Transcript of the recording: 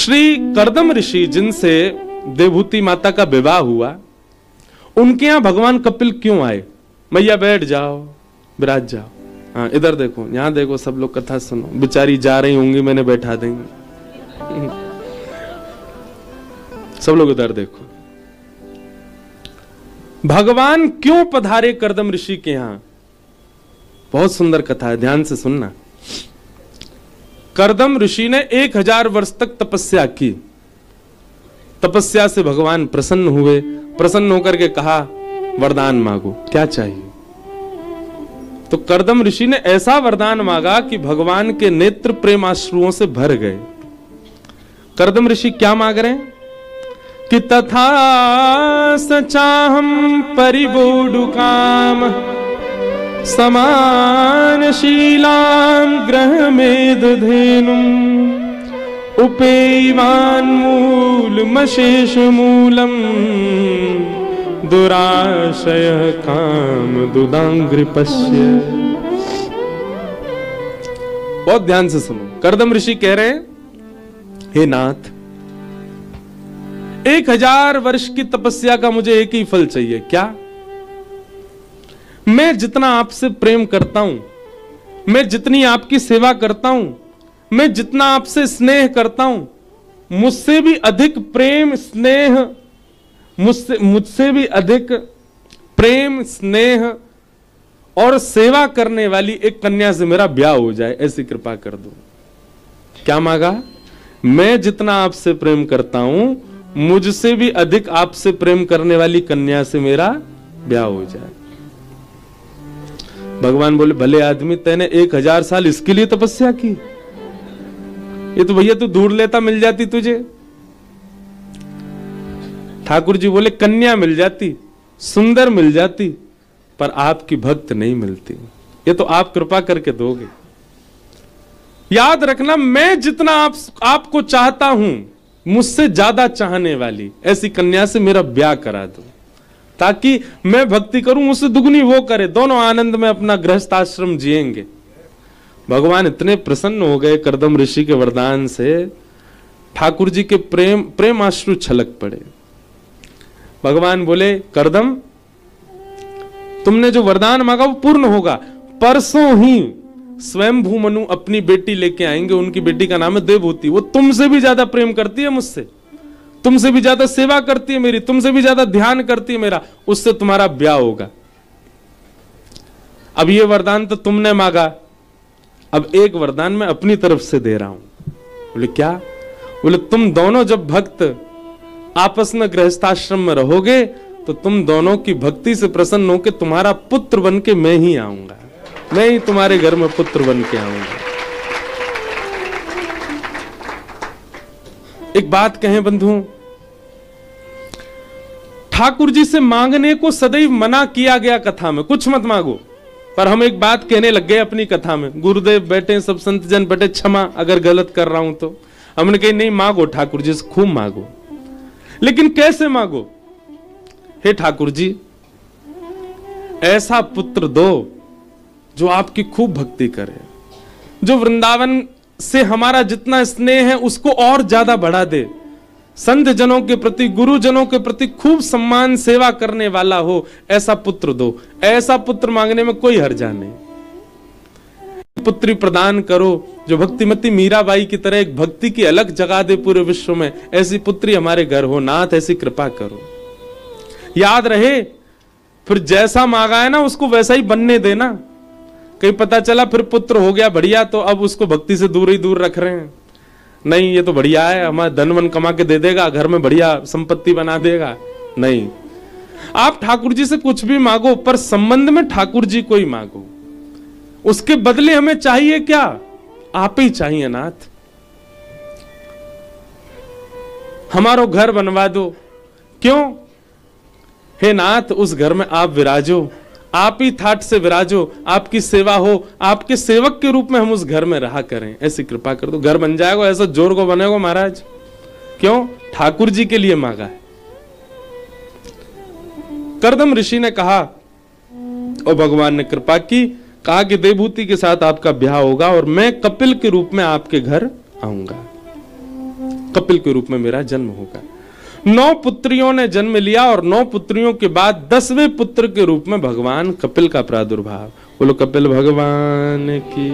श्री कर्दम ऋषि जिनसे देवभूति माता का विवाह हुआ, उनके यहां भगवान कपिल क्यों आए? मैया बैठ जाओ, विराज जाओ। हाँ, इधर देखो, यहां देखो, सब लोग कथा सुनो। बेचारी जा रही होंगी, मैंने बैठा देंगे। सब लोग इधर देखो। भगवान क्यों पधारे कर्दम ऋषि के यहां? बहुत सुंदर कथा है, ध्यान से सुनना। कर्दम ऋषि ने 1000 वर्ष तक तपस्या की। तपस्या से भगवान प्रसन्न हुए। प्रसन्न होकर के कहा, वरदान मांगो, क्या चाहिए? तो कर्दम ऋषि ने ऐसा वरदान मांगा कि भगवान के नेत्र प्रेमाश्रुओं से भर गए। कर्दम ऋषि क्या मांग रहे हैं कि तथा सचाहम परिबोडुकाम समान शीलाम ग्रह मेदधेनुम उपेयवान मूलमशेष मूलम दुराशय काम दुदांग्रिपस्य। बहुत ध्यान से सुनो। कर्दम ऋषि कह रहे हैं, हे नाथ, 1000 वर्ष की तपस्या का मुझे एक ही फल चाहिए। क्या? मैं जितना आपसे प्रेम करता हूं, मैं जितनी आपकी सेवा करता हूं, मैं जितना आपसे स्नेह करता हूं, मुझसे भी अधिक प्रेम स्नेह, मुझसे भी अधिक प्रेम स्नेह और सेवा करने वाली एक कन्या से मेरा ब्याह हो जाए, ऐसी कृपा कर दो। क्या मांगा? मैं जितना आपसे प्रेम करता हूं, मुझसे भी अधिक आपसे प्रेम करने वाली कन्या से मेरा ब्याह हो जाए। भगवान बोले, भले आदमी, तेने 1000 साल इसके लिए तपस्या की? ये तो भैया तू ढूंढ लेता, मिल जाती तुझे। ठाकुर जी बोले, कन्या मिल जाती, सुंदर मिल जाती, पर आपकी भक्त नहीं मिलती। ये तो आप कृपा करके दोगे। याद रखना, मैं जितना आपको चाहता हूं, मुझसे ज्यादा चाहने वाली ऐसी कन्या से मेरा ब्याह करा दो, ताकि मैं भक्ति करूं, उससे दुगनी वो करे, दोनों आनंद में अपना गृहस्थ आश्रम जिएंगे। भगवान इतने प्रसन्न हो गए कर्दम ऋषि के वरदान से, ठाकुर जी के प्रेमाश्रु छलक पड़े। भगवान बोले, कर्दम, तुमने जो वरदान मांगा वो पूर्ण होगा। परसों ही स्वयंभू मनु अपनी बेटी लेके आएंगे। उनकी बेटी का नाम है देवभूति। वो तुमसे भी ज्यादा प्रेम करती है मुझसे, तुमसे भी ज्यादा सेवा करती है मेरी, तुमसे भी ज्यादा ध्यान करती है मेरा। उससे तुम्हारा ब्याह होगा। अब ये वरदान तो तुमने मांगा, अब एक वरदान मैं अपनी तरफ से दे रहा हूं। बोले, क्या? बोले, तुम दोनों जब भक्त आपस में गृहस्थाश्रम में रहोगे, तो तुम दोनों की भक्ति से प्रसन्न होकर तुम्हारा पुत्र बन के मैं ही आऊंगा, मैं ही तुम्हारे घर में पुत्र बन के आऊंगा। एक बात कहें बंधुओं, ठाकुर जी से मांगने को सदैव मना किया गया कथा में, कुछ मत मांगो। पर हम एक बात कहने लग गए अपनी कथा में। गुरुदेव बैठे, सब संत जन बैठे, क्षमा अगर गलत कर रहा हूं तो। हमने कही नहीं, मांगो ठाकुर जी से, खूब मांगो। लेकिन कैसे मांगो? हे ठाकुर जी, ऐसा पुत्र दो जो आपकी खूब भक्ति करे, जो वृंदावन से हमारा जितना स्नेह है उसको और ज्यादा बढ़ा दे, संत जनों के प्रति, गुरुजनों के प्रति खूब सम्मान सेवा करने वाला हो, ऐसा पुत्र दो। ऐसा पुत्र मांगने में कोई हर्जा नहीं। पुत्री प्रदान करो जो भक्तिमती मीराबाई की तरह एक भक्ति की अलग जगा दे पूरे विश्व में। ऐसी पुत्री हमारे घर हो नाथ, ऐसी कृपा करो। याद रहे, फिर जैसा मांगा है ना उसको वैसा ही बनने देना। कहीं पता चला फिर पुत्र हो गया बढ़िया, तो अब उसको भक्ति से दूर ही दूर रख रहे हैं। नहीं, ये तो बढ़िया है, हमारा धन वन कमा के दे देगा, घर में बढ़िया संपत्ति बना देगा। नहीं, आप ठाकुर जी से कुछ भी मांगो, पर संबंध में ठाकुर जी को ही मांगो। उसके बदले हमें चाहिए क्या? आप ही चाहिए नाथ। हमारो घर बनवा दो। क्यों? हे नाथ, उस घर में आप विराजो, आप ही ठाट से विराजो, आपकी सेवा हो, आपके सेवक के रूप में हम उस घर में रहा करें, ऐसी कृपा कर दो। घर बन जाएगा, ऐसा जोर को बनेगा महाराज। क्यों? ठाकुर जी के लिए मांगा है। कर्दम ऋषि ने कहा और भगवान ने कृपा की, कहा कि देवभूति के साथ आपका ब्याह होगा और मैं कपिल के रूप में आपके घर आऊंगा। कपिल के रूप में मेरा जन्म होगा। 9 पुत्रियों ने जन्म लिया और 9 पुत्रियों के बाद 10वें पुत्र के रूप में भगवान कपिल का प्रादुर्भाव। बोलो कपिल भगवान की।